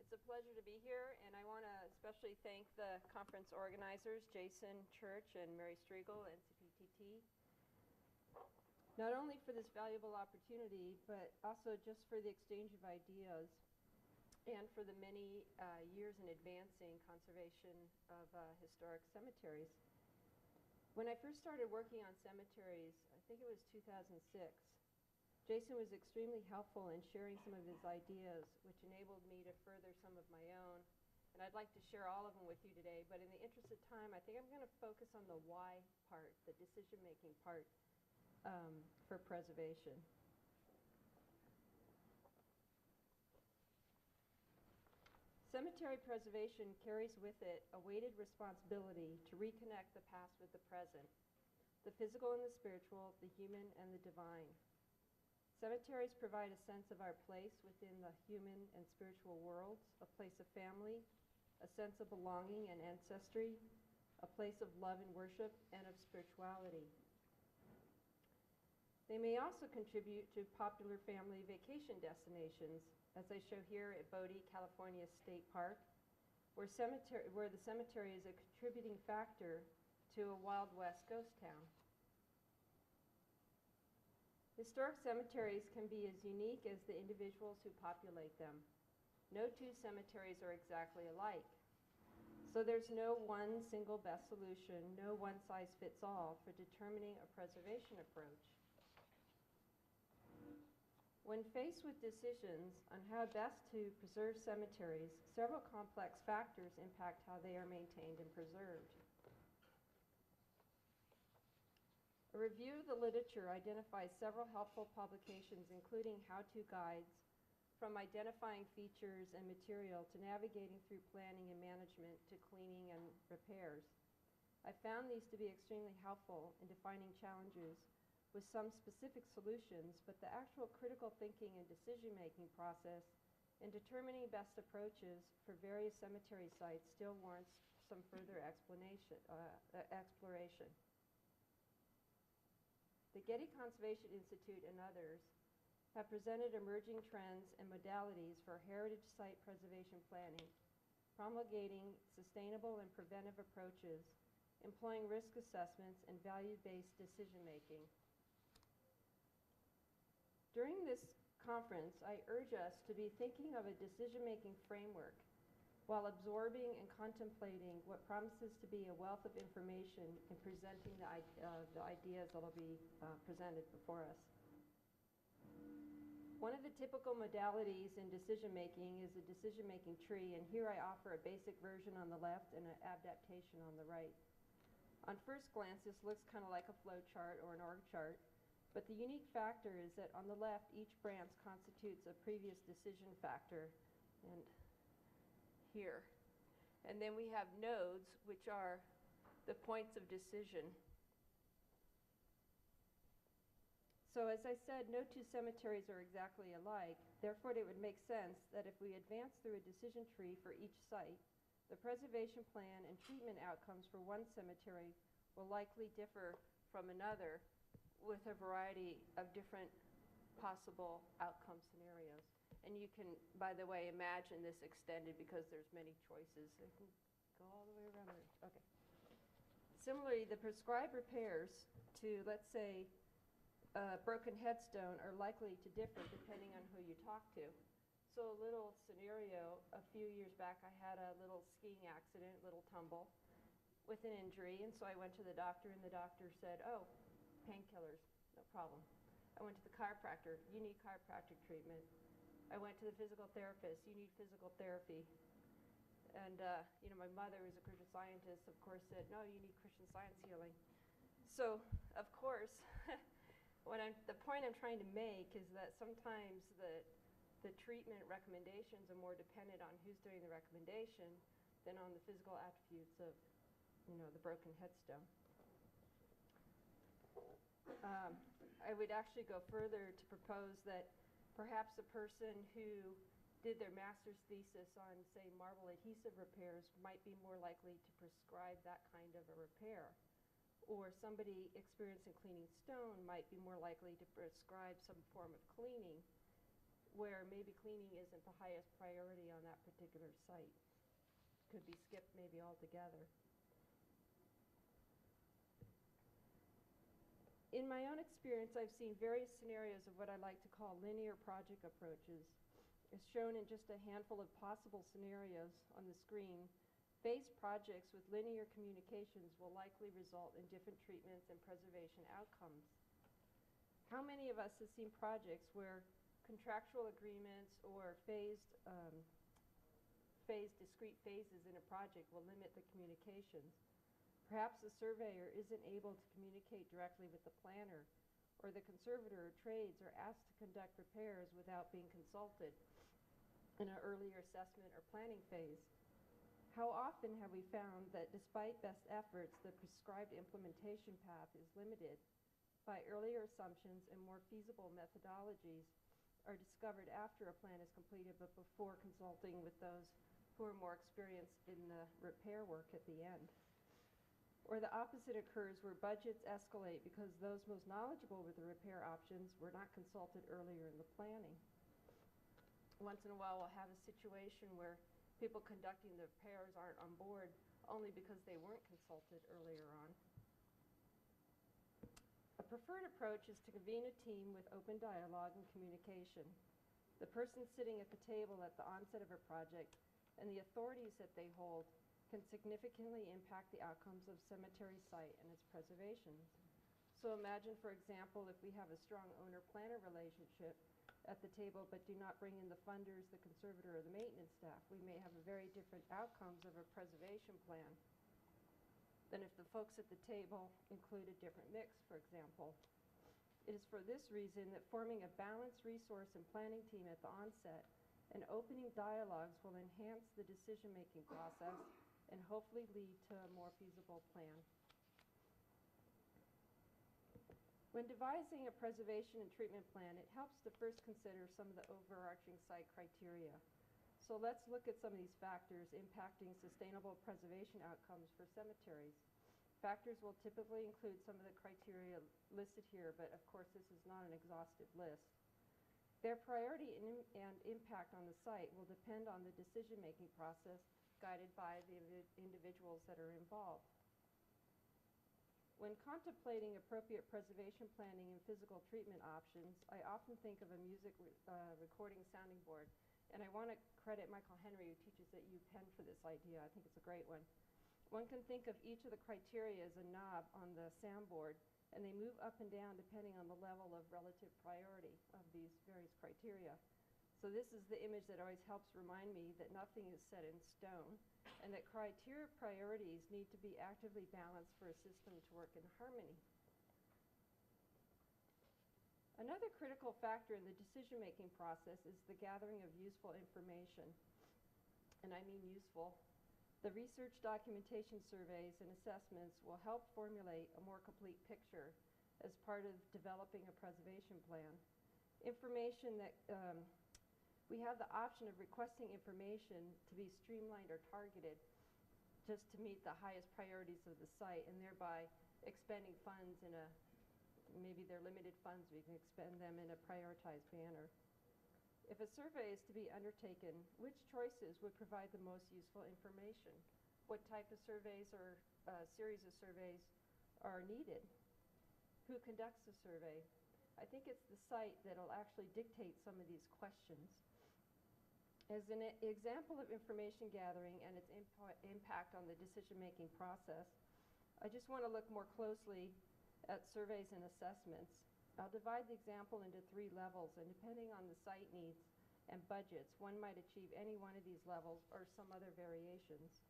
It's a pleasure to be here, and I want to especially thank the conference organizers, Jason Church and Mary Striegel, NCPTT, not only for this valuable opportunity, but also just for the exchange of ideas and for the many years in advancing conservation of historic cemeteries. When I first started working on cemeteries, I think it was 2006, Jason was extremely helpful in sharing some of his ideas, which enabled me to further some of my own. And I'd like to share all of them with you today, but in the interest of time, I think I'm going to focus on the why part, the decision-making part for preservation. Cemetery preservation carries with it a weighted responsibility to reconnect the past with the present, the physical and the spiritual, the human and the divine. Cemeteries provide a sense of our place within the human and spiritual worlds, a place of family, a sense of belonging and ancestry, a place of love and worship, and of spirituality. They may also contribute to popular family vacation destinations, as I show here at Bodie, California State Park, where the cemetery is a contributing factor to a Wild West ghost town. Historic cemeteries can be as unique as the individuals who populate them. No two cemeteries are exactly alike. So there's no one single best solution, no one size fits all for determining a preservation approach. When faced with decisions on how best to preserve cemeteries, several complex factors impact how they are maintained and preserved. A review of the literature identifies several helpful publications, including how-to guides, from identifying features and material to navigating through planning and management to cleaning and repairs. I found these to be extremely helpful in defining challenges with some specific solutions, but the actual critical thinking and decision-making process in determining best approaches for various cemetery sites still warrants some further exploration. The Getty Conservation Institute and others have presented emerging trends and modalities for heritage site preservation planning, promulgating sustainable and preventive approaches, employing risk assessments, and value-based decision-making. During this conference, I urge us to be thinking of a decision-making framework while absorbing and contemplating what promises to be a wealth of information in presenting the ideas that will be presented before us. One of the typical modalities in decision-making is a decision-making tree, and here I offer a basic version on the left and an adaptation on the right. On first glance, this looks kind of like a flow chart or an org chart, but the unique factor is that on the left, each branch constitutes a previous decision factor, and here. And then we have nodes, which are the points of decision. So as I said, no two cemeteries are exactly alike. Therefore, it would make sense that if we advance through a decision tree for each site, the preservation plan and treatment outcomes for one cemetery will likely differ from another with a variety of different possible outcome scenarios. And you can, by the way, imagine this extended because there's many choices. It can go all the way around there. Okay. Similarly, the prescribed repairs to, let's say, a broken headstone are likely to differ depending on who you talk to. So a little scenario, a few years back, I had a little skiing accident, little tumble with an injury, and so I went to the doctor, and the doctor said, oh, painkillers, no problem. I went to the chiropractor, you need chiropractic treatment. I went to the physical therapist, you need physical therapy. And my mother, who's a Christian Scientist, of course, said, no, you need Christian Science healing. So, of course, the point I'm trying to make is that sometimes the treatment recommendations are more dependent on who's doing the recommendation than on the physical attributes of, the broken headstone. I would actually go further to propose that perhaps a person who did their master's thesis on, say, marble adhesive repairs might be more likely to prescribe that kind of a repair. Or somebody experienced in cleaning stone might be more likely to prescribe some form of cleaning where maybe cleaning isn't the highest priority on that particular site. Could be skipped maybe altogether. In my own experience, I've seen various scenarios of what I like to call linear project approaches. As shown in just a handful of possible scenarios on the screen, phased projects with linear communications will likely result in different treatments and preservation outcomes. How many of us have seen projects where contractual agreements or phased discrete phases in a project will limit the communications? Perhaps the surveyor isn't able to communicate directly with the planner, or the conservator or trades are asked to conduct repairs without being consulted in an earlier assessment or planning phase. How often have we found that despite best efforts, the prescribed implementation path is limited by earlier assumptions, and more feasible methodologies are discovered after a plan is completed but before consulting with those who are more experienced in the repair work at the end? Or the opposite occurs where budgets escalate because those most knowledgeable with the repair options were not consulted earlier in the planning. Once in a while we'll have a situation where people conducting the repairs aren't on board only because they weren't consulted earlier on. A preferred approach is to convene a team with open dialogue and communication. The person sitting at the table at the onset of a project and the authorities that they hold can significantly impact the outcomes of cemetery site and its preservation. So imagine, for example, if we have a strong owner-planner relationship at the table but do not bring in the funders, the conservator, or the maintenance staff, we may have a very different outcomes of a preservation plan than if the folks at the table include a different mix, for example. It is for this reason that forming a balanced resource and planning team at the onset and opening dialogues will enhance the decision-making process and hopefully lead to a more feasible plan. When devising a preservation and treatment plan, it helps to first consider some of the overarching site criteria. So let's look at some of these factors impacting sustainable preservation outcomes for cemeteries. Factors will typically include some of the criteria listed here, but of course this is not an exhaustive list. Their priority and impact on the site will depend on the decision-making process guided by the individuals that are involved. When contemplating appropriate preservation planning and physical treatment options, I often think of a music recording sounding board. And I want to credit Michael Henry, who teaches at UPenn, for this idea. I think it's a great one. One can think of each of the criteria as a knob on the soundboard, and they move up and down depending on the level of relative priority of these various criteria. So this is the image that always helps remind me that nothing is set in stone, and that criteria priorities need to be actively balanced for a system to work in harmony. Another critical factor in the decision-making process is the gathering of useful information. And I mean useful. The research documentation surveys and assessments will help formulate a more complete picture as part of developing a preservation plan. Information that we have the option of requesting information to be streamlined or targeted just to meet the highest priorities of the site, and thereby expending funds in a maybe they're limited funds, we can expend them in a prioritized manner. If a survey is to be undertaken, which choices would provide the most useful information? What type of surveys or series of surveys are needed? Who conducts the survey? I think it's the site that will actually dictate some of these questions. As an example of information gathering and its impact on the decision-making process, I just want to look more closely at surveys and assessments. I'll divide the example into 3 levels, and depending on the site needs and budgets, one might achieve any one of these levels or some other variations.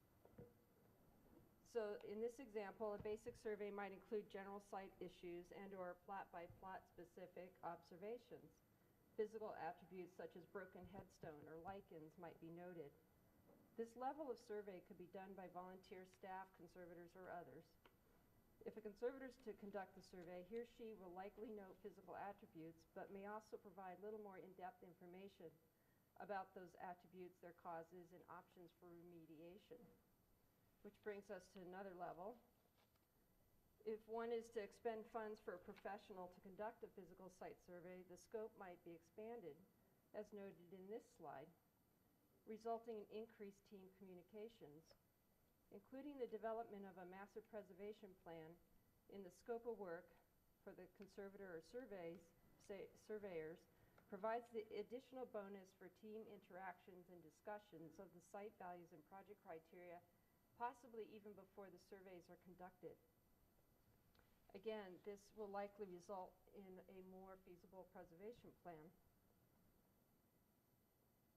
So in this example, a basic survey might include general site issues and/or plot-by-plot specific observations. Physical attributes such as broken headstone or lichens might be noted. This level of survey could be done by volunteer staff, conservators, or others. If a conservator is to conduct the survey, he or she will likely note physical attributes, but may also provide a little more in-depth information about those attributes, their causes, and options for remediation. Which brings us to another level. If one is to expend funds for a professional to conduct a physical site survey, the scope might be expanded, as noted in this slide, resulting in increased team communications, including the development of a master preservation plan in the scope of work for the conservator or surveyors provides the additional bonus for team interactions and discussions of the site values and project criteria, possibly even before the surveys are conducted. Again, this will likely result in a more feasible preservation plan.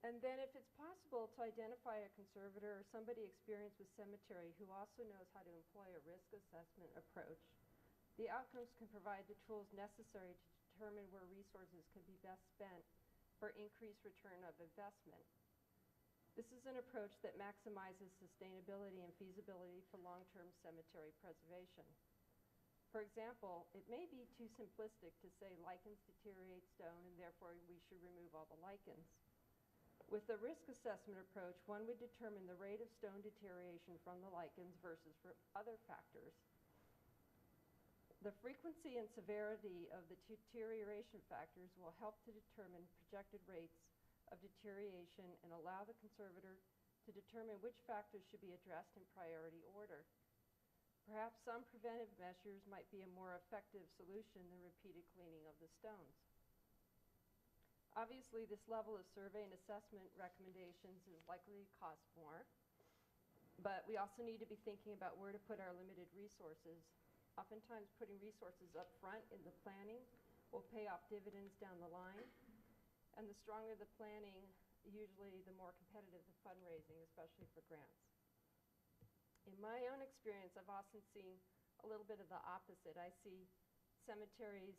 And then if it's possible to identify a conservator or somebody experienced with cemetery who also knows how to employ a risk assessment approach, the outcomes can provide the tools necessary to determine where resources can be best spent for increased return of investment. This is an approach that maximizes sustainability and feasibility for long-term cemetery preservation. For example, it may be too simplistic to say lichens deteriorate stone and therefore we should remove all the lichens. With the risk assessment approach, one would determine the rate of stone deterioration from the lichens versus for other factors. The frequency and severity of the deterioration factors will help to determine projected rates of deterioration and allow the conservator to determine which factors should be addressed in priority order. Perhaps some preventive measures might be a more effective solution than repeated cleaning of the stones. Obviously, this level of survey and assessment recommendations is likely to cost more, but we also need to be thinking about where to put our limited resources. Oftentimes, putting resources up front in the planning will pay off dividends down the line, and the stronger the planning, usually the more competitive the fundraising, especially for grants. In my own experience, I've often seen a little bit of the opposite. I see cemeteries,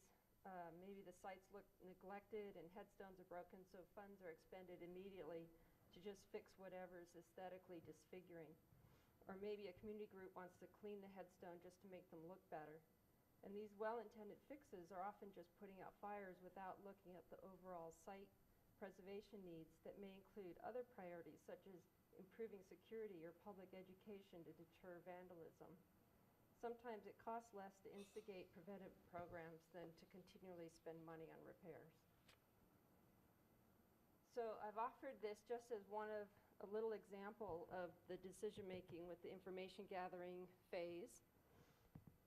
maybe the sites look neglected and headstones are broken, so funds are expended immediately to just fix whatever is aesthetically disfiguring. Or maybe a community group wants to clean the headstone just to make them look better. And these well-intended fixes are often just putting out fires without looking at the overall site preservation needs that may include other priorities such as improving security or public education to deter vandalism. Sometimes it costs less to instigate preventive programs than to continually spend money on repairs. So I've offered this just as one of a little example of the decision making with the information gathering phase.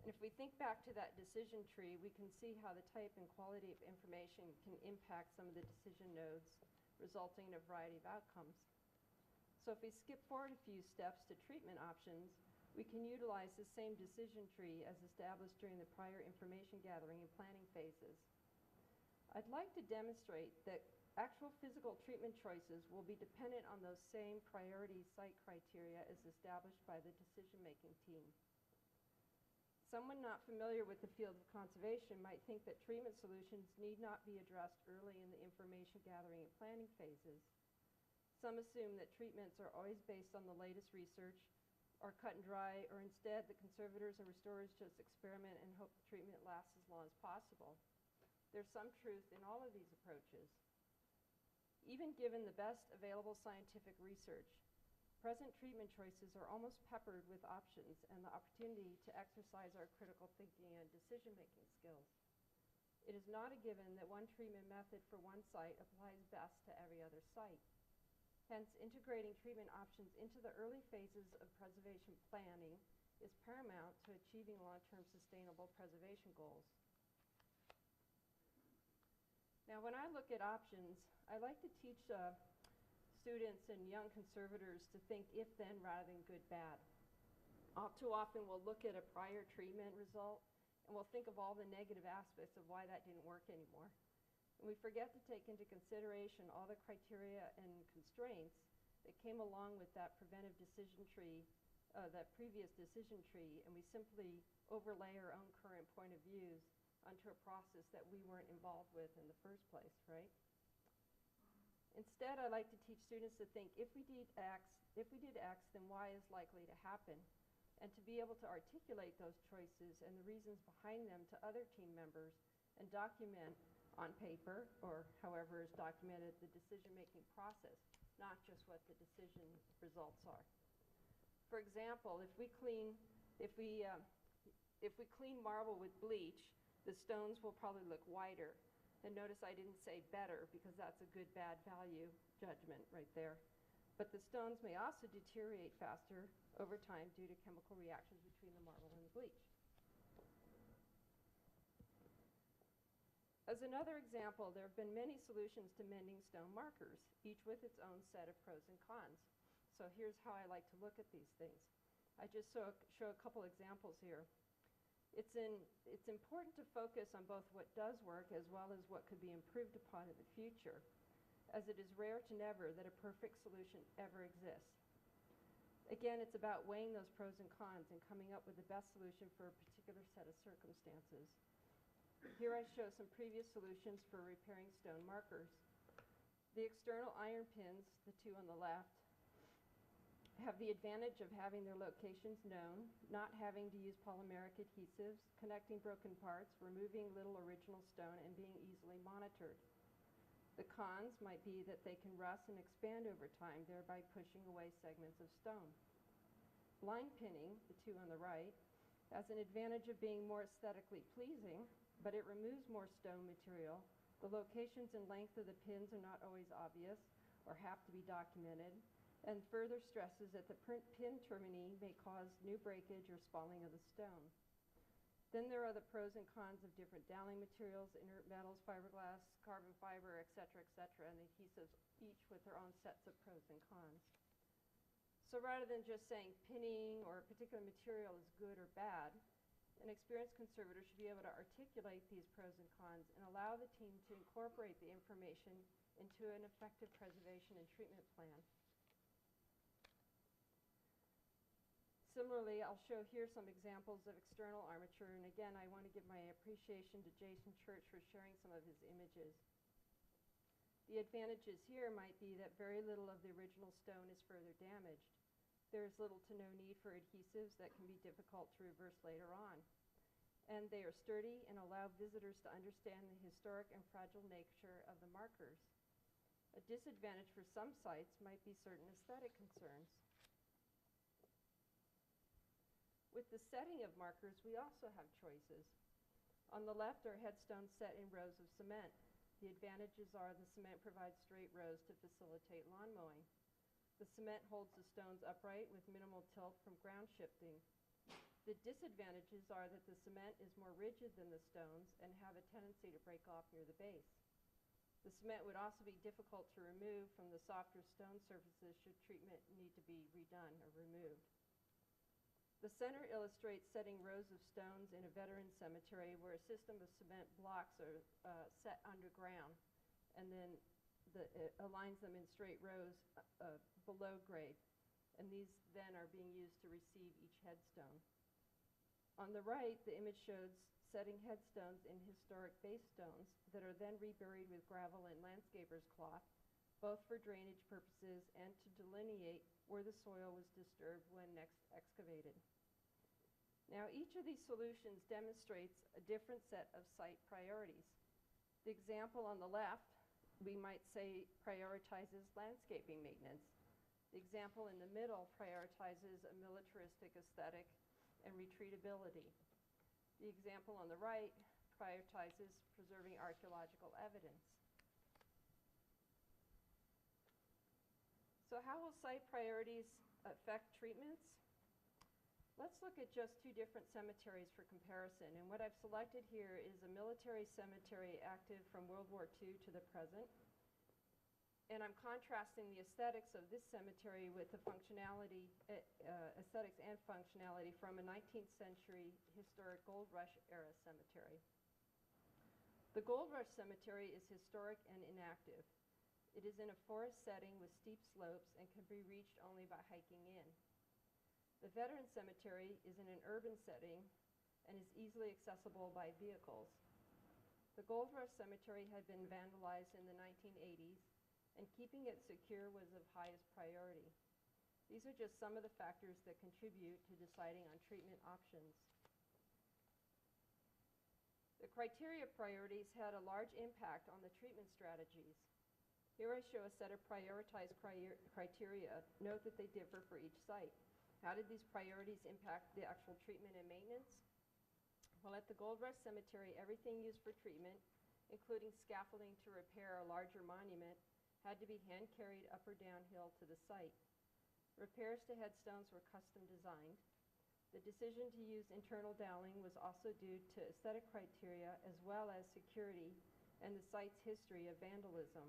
And if we think back to that decision tree, we can see how the type and quality of information can impact some of the decision nodes, resulting in a variety of outcomes. So if we skip forward a few steps to treatment options, we can utilize the same decision tree as established during the prior information gathering and planning phases. I'd like to demonstrate that actual physical treatment choices will be dependent on those same priority site criteria as established by the decision-making team. Someone not familiar with the field of conservation might think that treatment solutions need not be addressed early in the information gathering and planning phases. Some assume that treatments are always based on the latest research, or cut and dry, or instead the conservators and restorers just experiment and hope the treatment lasts as long as possible. There's some truth in all of these approaches. Even given the best available scientific research, present treatment choices are almost peppered with options and the opportunity to exercise our critical thinking and decision-making skills. It is not a given that one treatment method for one site applies best to every other site. Hence, integrating treatment options into the early phases of preservation planning is paramount to achieving long-term sustainable preservation goals. Now, when I look at options, I like to teach students and young conservators to think if-then rather than good-bad. All too often, we'll look at a prior treatment result, and we'll think of all the negative aspects of why that didn't work anymore. And we forget to take into consideration all the criteria and constraints that came along with that preventive decision tree, that previous decision tree, and we simply overlay our own current point of views onto a process that we weren't involved with in the first place, right? Instead, I like to teach students to think, if we did X, then Y is likely to happen, and to be able to articulate those choices and the reasons behind them to other team members and document on paper, or however is documented, the decision-making process, not just what the decision results are. For example, if we clean marble with bleach, the stones will probably look whiter. And notice I didn't say better because that's a good bad value judgment right there. But the stones may also deteriorate faster over time due to chemical reactions between the marble and the bleach. As another example, there have been many solutions to mending stone markers, each with its own set of pros and cons. So here's how I like to look at these things. I just show a couple examples here. It's important to focus on both what does work as well as what could be improved upon in the future, as it is rare to never that a perfect solution ever exists. Again, it's about weighing those pros and cons and coming up with the best solution for a particular set of circumstances. Here I show some previous solutions for repairing stone markers. The external iron pins, the two on the left, have the advantage of having their locations known, not having to use polymeric adhesives, connecting broken parts, removing little original stone, and being easily monitored. The cons might be that they can rust and expand over time, thereby pushing away segments of stone. Line pinning, the two on the right, has an advantage of being more aesthetically pleasing, but it removes more stone material. The locations and length of the pins are not always obvious or have to be documented, and further stresses at the pin termini may cause new breakage or spalling of the stone. Then there are the pros and cons of different doweling materials, inert metals, fiberglass, carbon fiber, et cetera, and the adhesives, each with their own sets of pros and cons. So rather than just saying pinning or a particular material is good or bad, an experienced conservator should be able to articulate these pros and cons and allow the team to incorporate the information into an effective preservation and treatment plan. Similarly, I'll show here some examples of external armature, and again, I want to give my appreciation to Jason Church for sharing some of his images. The advantages here might be that very little of the original stone is further damaged. There is little to no need for adhesives that can be difficult to reverse later on. And they are sturdy and allow visitors to understand the historic and fragile nature of the markers. A disadvantage for some sites might be certain aesthetic concerns. With the setting of markers, we also have choices. On the left are headstones set in rows of cement. The advantages are the cement provides straight rows to facilitate lawn mowing. The cement holds the stones upright with minimal tilt from ground shifting. The disadvantages are that the cement is more rigid than the stones and have a tendency to break off near the base. The cement would also be difficult to remove from the softer stone surfaces should treatment need to be redone or removed. The center illustrates setting rows of stones in a veteran cemetery where a system of cement blocks are set underground, and then it aligns them in straight rows below grade, and these then are being used to receive each headstone. On the right, the image shows setting headstones in historic base stones that are then reburied with gravel and landscaper's cloth, both for drainage purposes and to delineate where the soil was disturbed when next excavated. Now, each of these solutions demonstrates a different set of site priorities. The example on the left, we might say, prioritizes landscaping maintenance. The example in the middle prioritizes a militaristic aesthetic and retreatability. The example on the right prioritizes preserving archaeological evidence. So how will site priorities affect treatments? Let's look at just two different cemeteries for comparison. And what I've selected here is a military cemetery active from World War II to the present. And I'm contrasting the aesthetics of this cemetery with the functionality, aesthetics and functionality from a 19th century historic Gold Rush era cemetery. The Gold Rush Cemetery is historic and inactive. It is in a forest setting with steep slopes and can be reached only by hiking in. The Veteran Cemetery is in an urban setting and is easily accessible by vehicles. The Gold Rush Cemetery had been vandalized in the 1980s, and keeping it secure was of highest priority. These are just some of the factors that contribute to deciding on treatment options. The criteria priorities had a large impact on the treatment strategies. Here I show a set of prioritized criteria. Note that they differ for each site. How did these priorities impact the actual treatment and maintenance? Well, at the Gold Rush Cemetery, everything used for treatment, including scaffolding to repair a larger monument, had to be hand-carried up or downhill to the site. Repairs to headstones were custom designed. The decision to use internal doweling was also due to aesthetic criteria as well as security and the site's history of vandalism.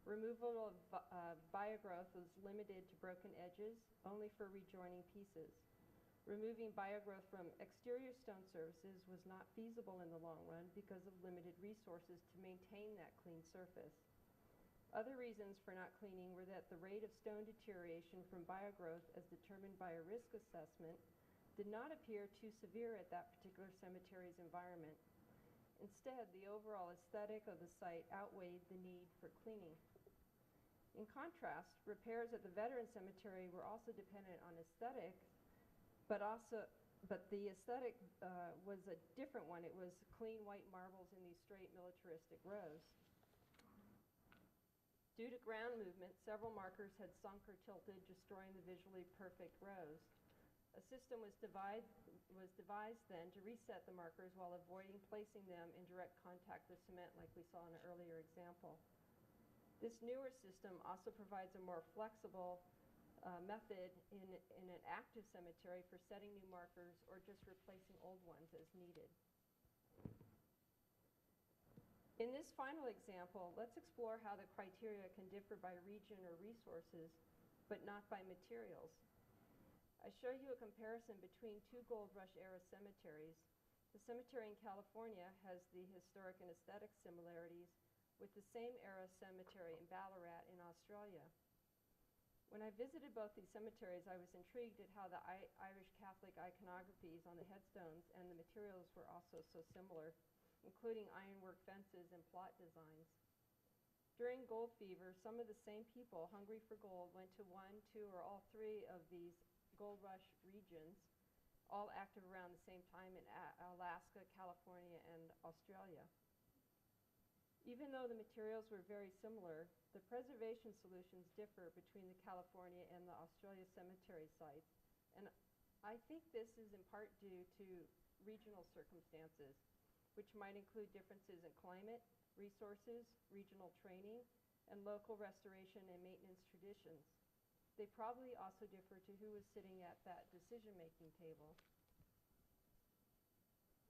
Removal of biogrowth was limited to broken edges, only for rejoining pieces. Removing biogrowth from exterior stone surfaces was not feasible in the long run because of limited resources to maintain that clean surface. Other reasons for not cleaning were that the rate of stone deterioration from biogrowth, as determined by a risk assessment, did not appear too severe at that particular cemetery's environment. Instead, the overall aesthetic of the site outweighed the need for cleaning. In contrast, repairs at the Veteran Cemetery were also dependent on aesthetics, but the aesthetic was a different one. It was clean white marbles in these straight militaristic rows. Due to ground movement, several markers had sunk or tilted, destroying the visually perfect rows. A system was devised then to reset the markers while avoiding placing them in direct contact with cement like we saw in an earlier example. This newer system also provides a more flexible method in an active cemetery for setting new markers or just replacing old ones as needed. In this final example, let's explore how the criteria can differ by region or resources, but not by materials. I show you a comparison between two Gold Rush era cemeteries. The cemetery in California has the historic and aesthetic similarities with the same era cemetery in Ballarat in Australia. When I visited both these cemeteries, I was intrigued at how the Irish Catholic iconographies on the headstones and the materials were also so similar, including ironwork fences and plot designs. During gold fever, some of the same people hungry for gold went to one, two, or all three of these Gold Rush regions, all active around the same time in Alaska, California, and Australia. Even though the materials were very similar, the preservation solutions differ between the California and the Australia cemetery sites, and I think this is in part due to regional circumstances, which might include differences in climate, resources, regional training, and local restoration and maintenance traditions. They probably also differ to who was sitting at that decision-making table.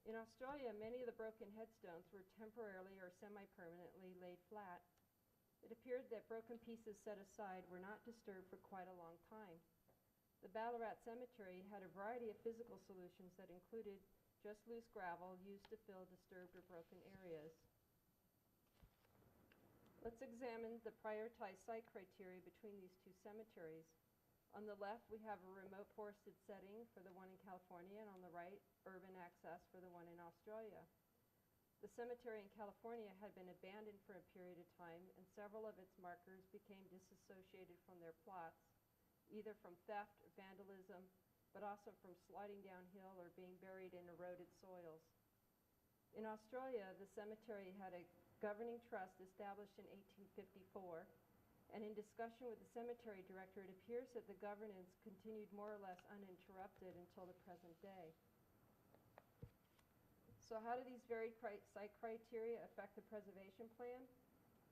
In Australia, many of the broken headstones were temporarily or semi-permanently laid flat. It appeared that broken pieces set aside were not disturbed for quite a long time. The Ballarat Cemetery had a variety of physical solutions that included just loose gravel used to fill disturbed or broken areas. Let's examine the prioritized site criteria between these two cemeteries. On the left, we have a remote forested setting for the one in California, and on the right, urban access for the one in Australia. The cemetery in California had been abandoned for a period of time, and several of its markers became disassociated from their plots, either from theft or vandalism, but also from sliding downhill or being buried in eroded soils. In Australia, the cemetery had a governing trust established in 1854, and in discussion with the cemetery director, it appears that the governance continued more or less uninterrupted until the present day. So how do these varied site criteria affect the preservation plan?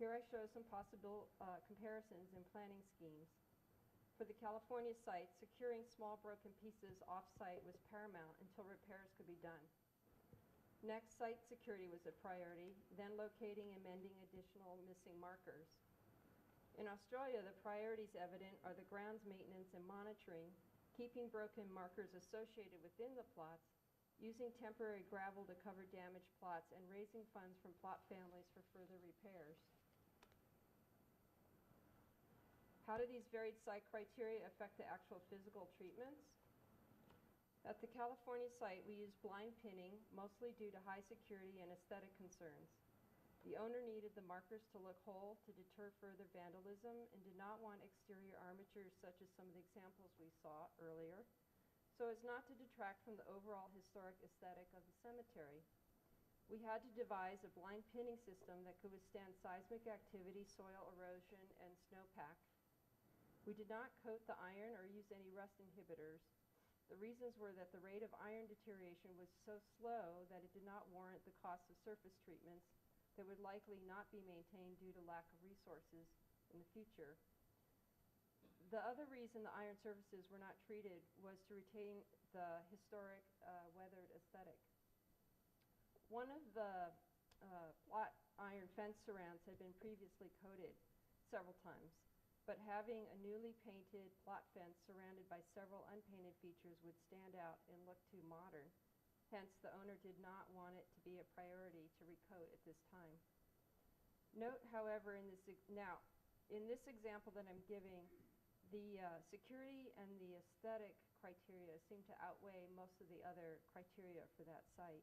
Here I show some possible comparisons in planning schemes. For the California site, securing small broken pieces off-site was paramount until repairs could be done. Next, site security was a priority, then locating and mending additional missing markers. In Australia, the priorities evident are the grounds maintenance and monitoring, keeping broken markers associated within the plots, using temporary gravel to cover damaged plots, and raising funds from plot families for further repairs. How do these varied site criteria affect the actual physical treatments? At the California site, we used blind pinning, mostly due to high security and aesthetic concerns. The owner needed the markers to look whole to deter further vandalism and did not want exterior armatures such as some of the examples we saw earlier, so as not to detract from the overall historic aesthetic of the cemetery. We had to devise a blind pinning system that could withstand seismic activity, soil erosion, and snowpack. We did not coat the iron or use any rust inhibitors. The reasons were that the rate of iron deterioration was so slow that it did not warrant the cost of surface treatments, that would likely not be maintained due to lack of resources in the future. The other reason the iron surfaces were not treated was to retain the historic weathered aesthetic. One of the plot iron fence surrounds had been previously coated several times, but having a newly painted plot fence surrounded by several unpainted features would stand out and look too modern. Hence, the owner did not want it to be a priority to recoat at this time. Note, however, in this example that I'm giving, the security and the aesthetic criteria seem to outweigh most of the other criteria for that site.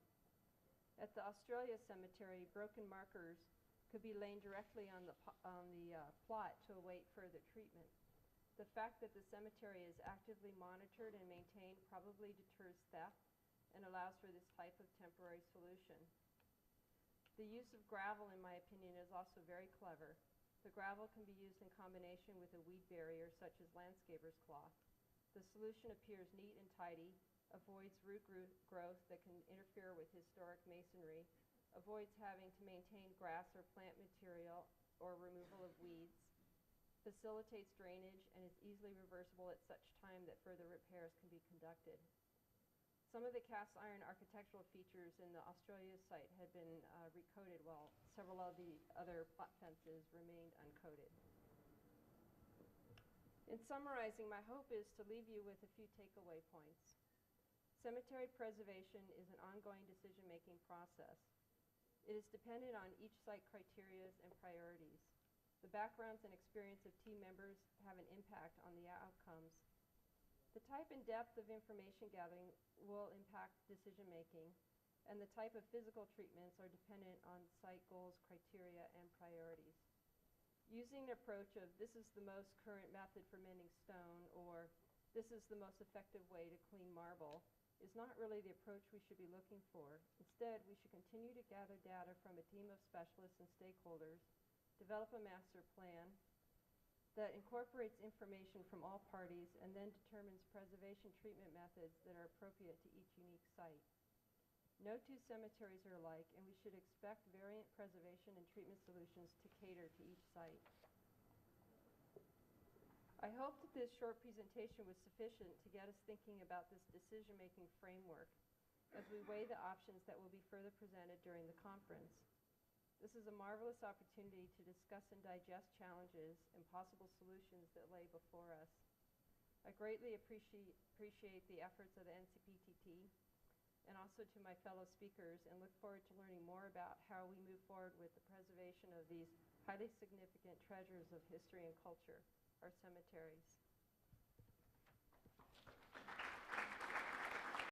At the Australia Cemetery, broken markers could be laid directly on the plot to await further treatment. The fact that the cemetery is actively monitored and maintained probably deters theft and allows for this type of temporary solution. The use of gravel, in my opinion, is also very clever. The gravel can be used in combination with a weed barrier such as landscaper's cloth. The solution appears neat and tidy, avoids root growth that can interfere with historic masonry, avoids having to maintain grass or plant material or removal of weeds, facilitates drainage, and is easily reversible at such time that further repairs can be conducted. Some of the cast iron architectural features in the Australia site had been recoated, while several of the other plot fences remained uncoated. In summarizing, my hope is to leave you with a few takeaway points. Cemetery preservation is an ongoing decision-making process. It is dependent on each site criteria and priorities. The backgrounds and experience of team members have an impact on the outcomes. The type and depth of information gathering will impact decision-making, and the type of physical treatments are dependent on site goals, criteria, and priorities. Using the approach of this is the most current method for mending stone, or this is the most effective way to clean marble, is not really the approach we should be looking for. Instead, we should continue to gather data from a team of specialists and stakeholders, develop a master plan that incorporates information from all parties, and then determines preservation treatment methods that are appropriate to each unique site. No two cemeteries are alike, and we should expect variant preservation and treatment solutions to cater to each site. I hope that this short presentation was sufficient to get us thinking about this decision-making framework as we weigh the options that will be further presented during the conference. This is a marvelous opportunity to discuss and digest challenges and possible solutions that lay before us. I greatly appreciate the efforts of the NCPTT and also to my fellow speakers, and look forward to learning more about how we move forward with the preservation of these highly significant treasures of history and culture, our cemeteries.